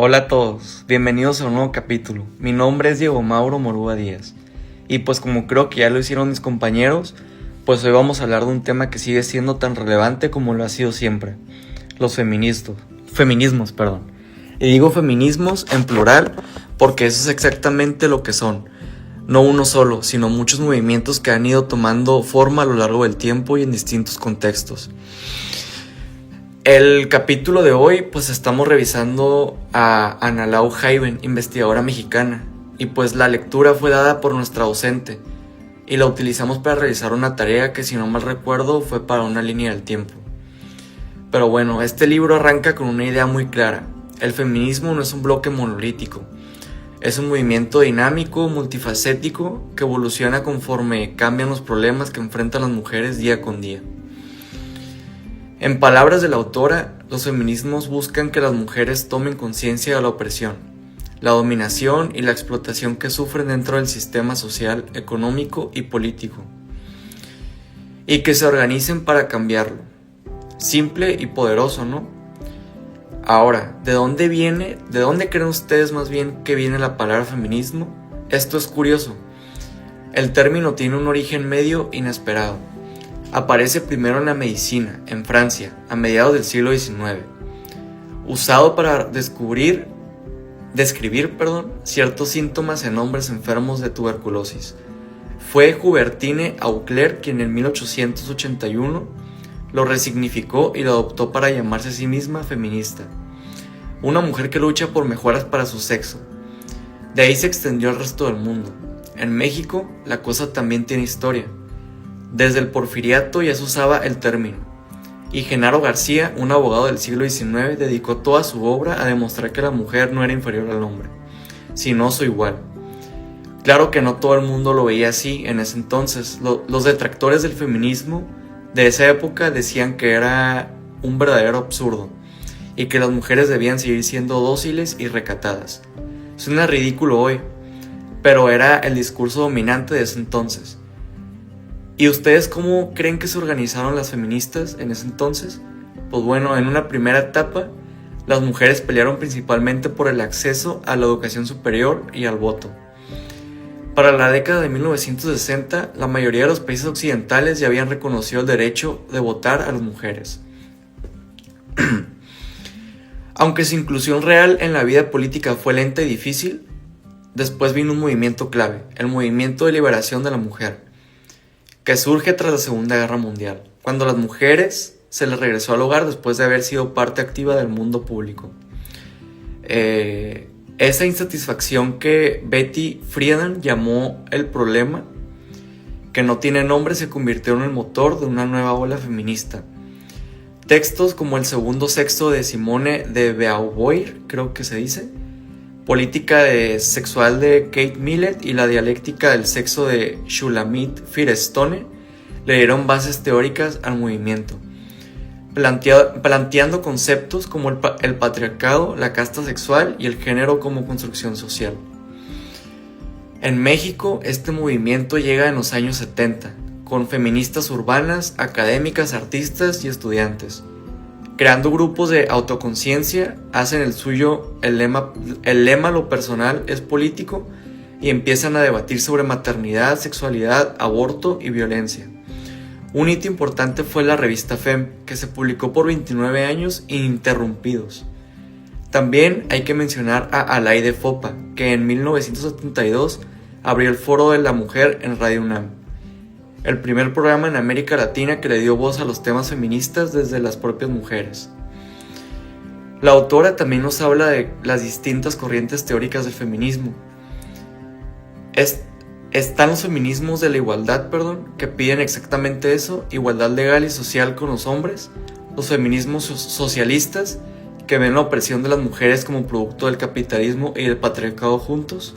Hola a todos, bienvenidos a un nuevo capítulo. Mi nombre es Diego Mauro Morúa Díaz. Y pues como creo que ya lo hicieron mis compañeros, pues hoy vamos a hablar de un tema que sigue siendo tan relevante como lo ha sido siempre. Los feminismos. Y digo feminismos en plural porque eso es exactamente lo que son. No uno solo, sino muchos movimientos que han ido tomando forma a lo largo del tiempo y en distintos contextos. El capítulo de hoy, pues estamos revisando a Ana Lau Jaiven, investigadora mexicana, y pues la lectura fue dada por nuestra docente, y la utilizamos para realizar una tarea que, si no mal recuerdo, fue para una línea del tiempo. Pero bueno, este libro arranca con una idea muy clara. El feminismo no es un bloque monolítico, es un movimiento dinámico, multifacético, que evoluciona conforme cambian los problemas que enfrentan las mujeres día con día. En palabras de la autora, los feminismos buscan que las mujeres tomen conciencia de la opresión, la dominación y la explotación que sufren dentro del sistema social, económico y político, y que se organicen para cambiarlo. Simple y poderoso, ¿no? Ahora, ¿de dónde creen ustedes más bien que viene la palabra feminismo? Esto es curioso. El término tiene un origen medio inesperado. Aparece primero en la medicina, en Francia, a mediados del siglo XIX, usado para describir ciertos síntomas en hombres enfermos de tuberculosis. Fue Hubertine Auclair quien en 1881 lo resignificó y lo adoptó para llamarse a sí misma feminista, una mujer que lucha por mejoras para su sexo. De ahí se extendió al resto del mundo. En México, la cosa también tiene historia. Desde el porfiriato ya se usaba el término, y Genaro García, un abogado del siglo XIX, dedicó toda su obra a demostrar que la mujer no era inferior al hombre, sino su igual. Claro que no todo el mundo lo veía así en ese entonces. Los detractores del feminismo de esa época decían que era un verdadero absurdo y que las mujeres debían seguir siendo dóciles y recatadas. Suena ridículo hoy, pero era el discurso dominante de ese entonces. ¿Y ustedes cómo creen que se organizaron las feministas en ese entonces? Pues bueno, en una primera etapa, las mujeres pelearon principalmente por el acceso a la educación superior y al voto. Para la década de 1960, la mayoría de los países occidentales ya habían reconocido el derecho de votar a las mujeres. Aunque su inclusión real en la vida política fue lenta y difícil, después vino un movimiento clave, el movimiento de liberación de la mujer, que surge tras la Segunda Guerra Mundial, cuando a las mujeres se les regresó al hogar después de haber sido parte activa del mundo público. Esa insatisfacción que Betty Friedan llamó el problema, que no tiene nombre, se convirtió en el motor de una nueva ola feminista. Textos como El segundo sexo de Simone de Beauvoir, creo que se dice, Política sexual de Kate Millett y La dialéctica del sexo de Shulamit Firestone le dieron bases teóricas al movimiento, planteando conceptos como el patriarcado, la casta sexual y el género como construcción social. En México, este movimiento llega en los años 70, con feministas urbanas, académicas, artistas y estudiantes. Creando grupos de autoconciencia, hacen el suyo el lema lo personal es político y empiezan a debatir sobre maternidad, sexualidad, aborto y violencia. Un hito importante fue la revista FEM, que se publicó por 29 años ininterrumpidos. También hay que mencionar a Alaide Fopa, que en 1972 abrió el Foro de la Mujer en Radio UNAM, el primer programa en América Latina que le dio voz a los temas feministas desde las propias mujeres. La autora también nos habla de las distintas corrientes teóricas del feminismo. Están los feminismos de la igualdad, que piden exactamente eso, igualdad legal y social con los hombres. Los feminismos socialistas, que ven la opresión de las mujeres como producto del capitalismo y del patriarcado juntos.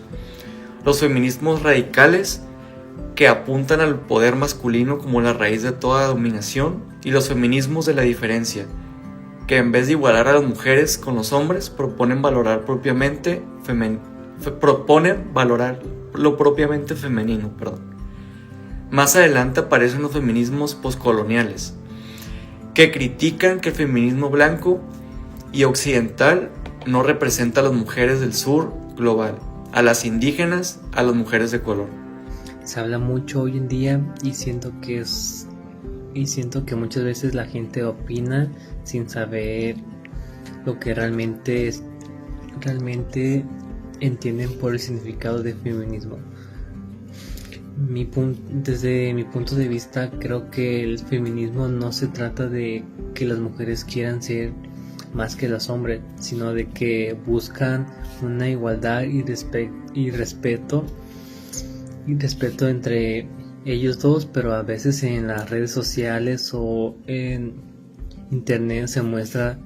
Los feminismos radicales, que apuntan al poder masculino como la raíz de toda dominación. Y los feminismos de la diferencia, que en vez de igualar a las mujeres con los hombres, proponen valorar lo propiamente femenino. Más adelante aparecen los feminismos poscoloniales, que critican que el feminismo blanco y occidental no representa a las mujeres del sur global, a las indígenas, a las mujeres de color. Se habla mucho hoy en día y siento que muchas veces la gente opina sin saber lo que realmente entienden por el significado de feminismo. Desde mi punto de vista, creo que el feminismo no se trata de que las mujeres quieran ser más que los hombres, sino de que buscan una igualdad y respeto entre ellos dos, pero a veces en las redes sociales o en internet se muestra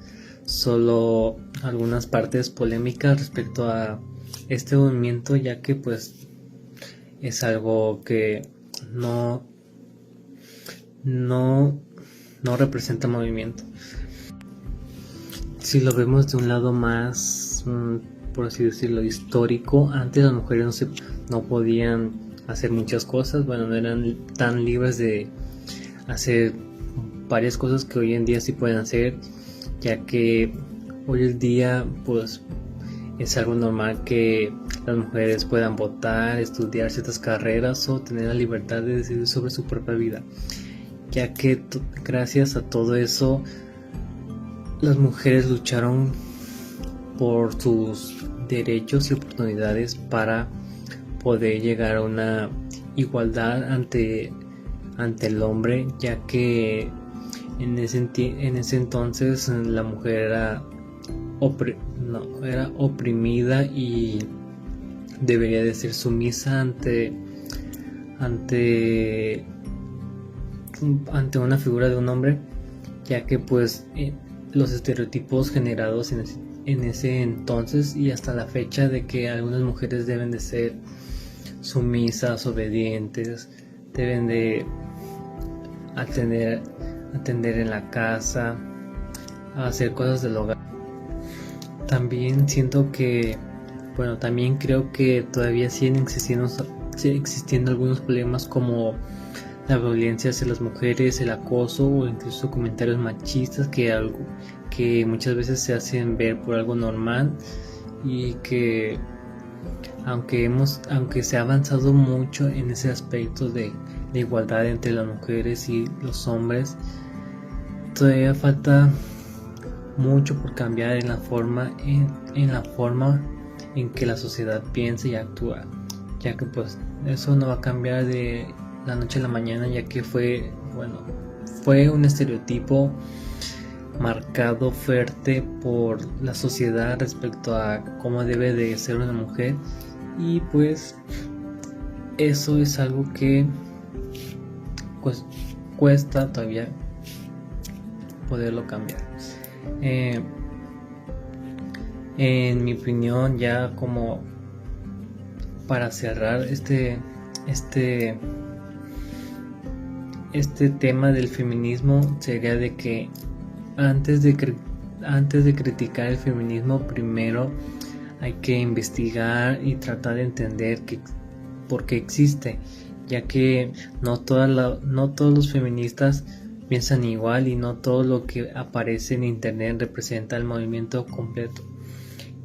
solo algunas partes polémicas respecto a este movimiento, ya que pues es algo que no representa movimiento. Si lo vemos de un lado más, por así decirlo, histórico, antes las mujeres no podían hacer muchas cosas, no eran tan libres de hacer varias cosas que hoy en día sí pueden hacer, ya que hoy en día pues es algo normal que las mujeres puedan votar, estudiar ciertas carreras o tener la libertad de decidir sobre su propia vida, ya que gracias a todo eso las mujeres lucharon por sus derechos y oportunidades para poder llegar a una igualdad ante el hombre, ya que en ese entonces la mujer era oprimida y debería de ser sumisa ante una figura de un hombre, ya que pues los estereotipos generados en ese entonces y hasta la fecha de que algunas mujeres deben de ser sumisas, obedientes, deben de atender en la casa, hacer cosas del hogar. También creo que todavía siguen existiendo algunos problemas como la violencia hacia las mujeres, el acoso o incluso comentarios machistas que muchas veces se hacen ver por algo normal, y que aunque se ha avanzado mucho en ese aspecto de igualdad entre las mujeres y los hombres, todavía falta mucho por cambiar en la forma en que la sociedad piensa y actúa, ya que pues eso no va a cambiar de la noche a la mañana, ya que fue un estereotipo marcado fuerte por la sociedad respecto a cómo debe de ser una mujer, y pues eso es algo que pues cuesta todavía poderlo cambiar. En mi opinión, ya como para cerrar este tema del feminismo, sería de que antes de criticar el feminismo, primero hay que investigar y tratar de entender por qué existe, ya que no todos los feministas piensan igual y no todo lo que aparece en internet representa el movimiento completo.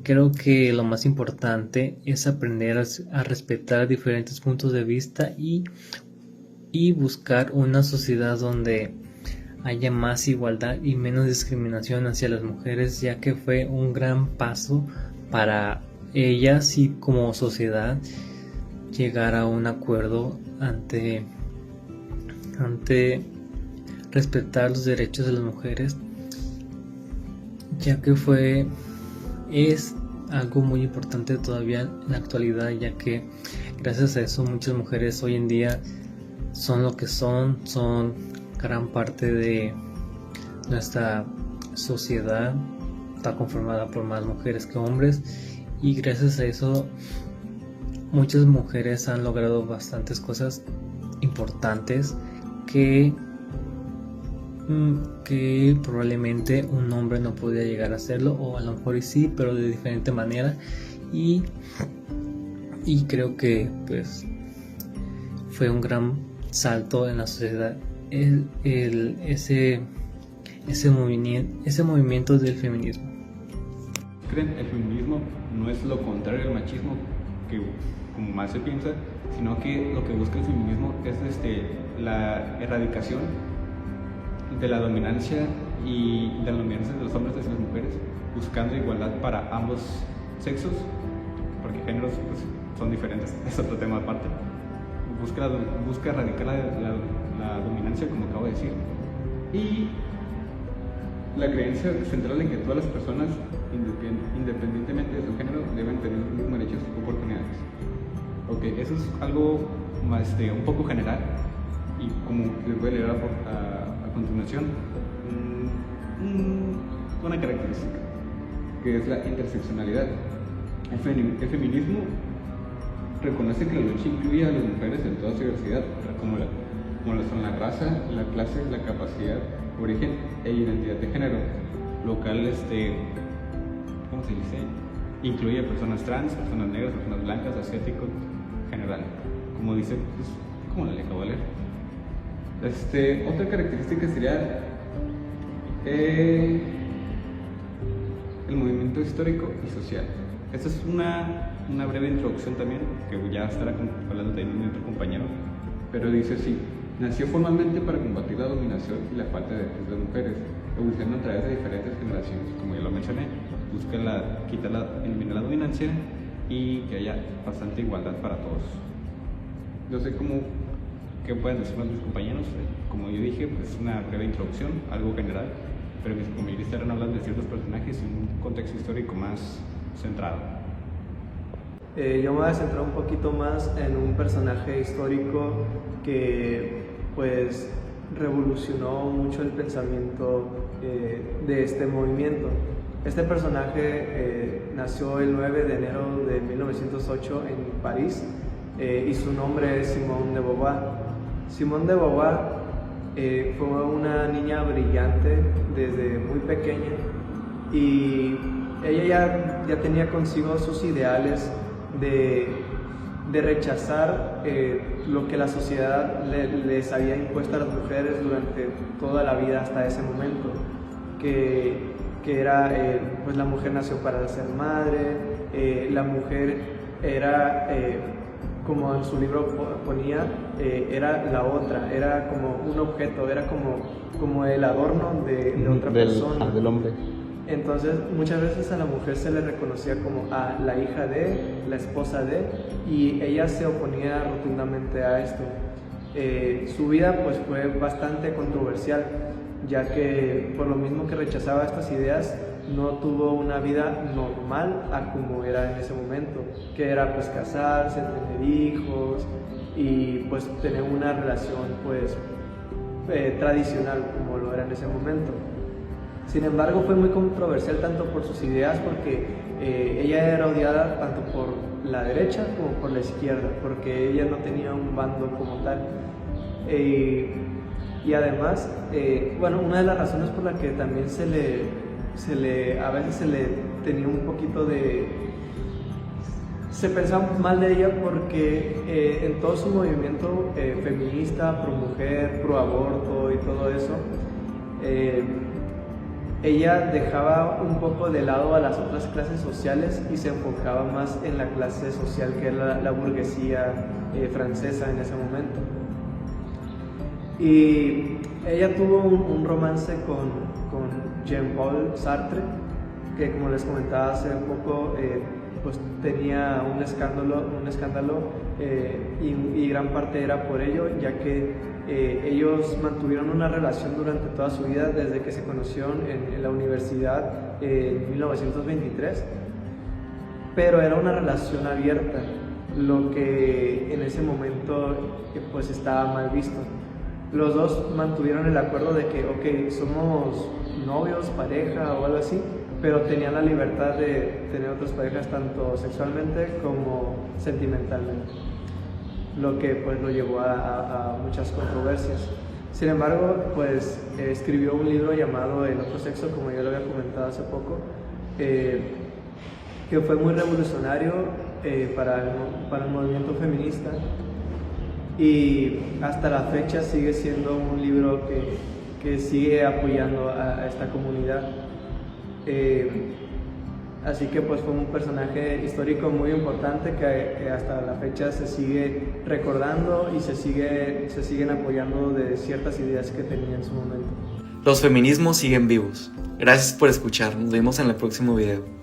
Creo que lo más importante es aprender a respetar diferentes puntos de vista y buscar una sociedad donde haya más igualdad y menos discriminación hacia las mujeres, ya que fue un gran paso para ellas y como sociedad llegar a un acuerdo ante respetar los derechos de las mujeres, ya que es algo muy importante todavía en la actualidad, ya que gracias a eso muchas mujeres hoy en día son lo que son gran parte de nuestra sociedad, está conformada por más mujeres que hombres, y gracias a eso muchas mujeres han logrado bastantes cosas importantes que probablemente un hombre no podía llegar a hacerlo, o a lo mejor sí, pero de diferente manera, y creo que pues fue un gran salto en la sociedad ese movimiento del feminismo. creen, el feminismo no es lo contrario al machismo, que como más se piensa, sino que lo que busca el feminismo es la erradicación de la dominancia de los hombres hacia las mujeres, buscando igualdad para ambos sexos, porque géneros pues, son diferentes, es otro tema aparte. Busca erradicar la dominancia, como acabo de decir, y la creencia central en que todas las personas, independientemente de su género, deben tener los mismos derechos y oportunidades. Ok, eso es algo más, un poco general, y como les voy a leer a continuación, una característica, que es la interseccionalidad. El feminismo reconoce que la lucha incluye a las mujeres en toda su diversidad, como lo son la raza, la clase, la capacidad, origen e identidad de género, lo cual, ¿cómo se dice? Incluye a personas trans, personas negras, personas blancas, asiáticos, general. Como dice, pues, como la acabo de leer. Otra característica sería el movimiento histórico y social. Esta es una breve introducción también, que ya estará hablando también de otro compañero, pero dice así: nació formalmente para combatir la dominación y la falta de derechos de las mujeres, evolucionando a través de diferentes generaciones. Como ya lo mencioné, busca eliminar la dominancia y que haya bastante igualdad para todos. No sé qué pueden decir más mis compañeros. Como yo dije, pues una breve introducción, algo general, pero mis compañeros estarán hablando de ciertos personajes en un contexto histórico más centrado. Yo me voy a centrar un poquito más en un personaje histórico que pues revolucionó mucho el pensamiento de este movimiento. Este personaje nació el 9 de enero de 1908 en París y su nombre es Simone de Beauvoir. Simone de Beauvoir fue una niña brillante desde muy pequeña y ella ya tenía consigo sus ideales de rechazar lo que la sociedad les había impuesto a las mujeres durante toda la vida hasta ese momento, que era, pues la mujer nació para ser madre, la mujer era, como en su libro ponía, era la otra, era como un objeto, era como el adorno de otra persona. Del hombre. Entonces muchas veces a la mujer se le reconocía como la hija de, la esposa de, y ella se oponía rotundamente a esto. Su vida pues fue bastante controversial, ya que por lo mismo que rechazaba estas ideas, no tuvo una vida normal a como era en ese momento, que era pues casarse, tener hijos y pues tener una relación pues tradicional como lo era en ese momento. Sin embargo, fue muy controversial tanto por sus ideas, porque ella era odiada tanto por la derecha como por la izquierda, porque ella no tenía un bando como tal. Y además, bueno, una de las razones por la que también a veces se le tenía un poquito se pensaba mal de ella, porque en todo su movimiento feminista, pro mujer, pro aborto y todo eso, ella dejaba un poco de lado a las otras clases sociales y se enfocaba más en la clase social que era la burguesía francesa en ese momento. Y ella tuvo un romance con Jean-Paul Sartre, que como les comentaba hace poco, pues tenía un escándalo y gran parte era por ello, ya que ellos mantuvieron una relación durante toda su vida desde que se conocieron en la universidad en 1923, pero era una relación abierta, lo que en ese momento pues estaba mal visto. Los dos mantuvieron el acuerdo de que, ok, somos novios, pareja o algo así, pero tenían la libertad de tener otras parejas tanto sexualmente como sentimentalmente, lo que pues lo llevó a muchas controversias. Sin embargo, pues escribió un libro llamado El otro sexo, como ya lo había comentado hace poco, que fue muy revolucionario para el movimiento feminista, y hasta la fecha sigue siendo un libro que sigue apoyando a esta comunidad. Así que pues fue un personaje histórico muy importante que hasta la fecha se sigue recordando y se siguen apoyando de ciertas ideas que tenía en su momento. Los feminismos siguen vivos. Gracias por escuchar. Nos vemos en el próximo video.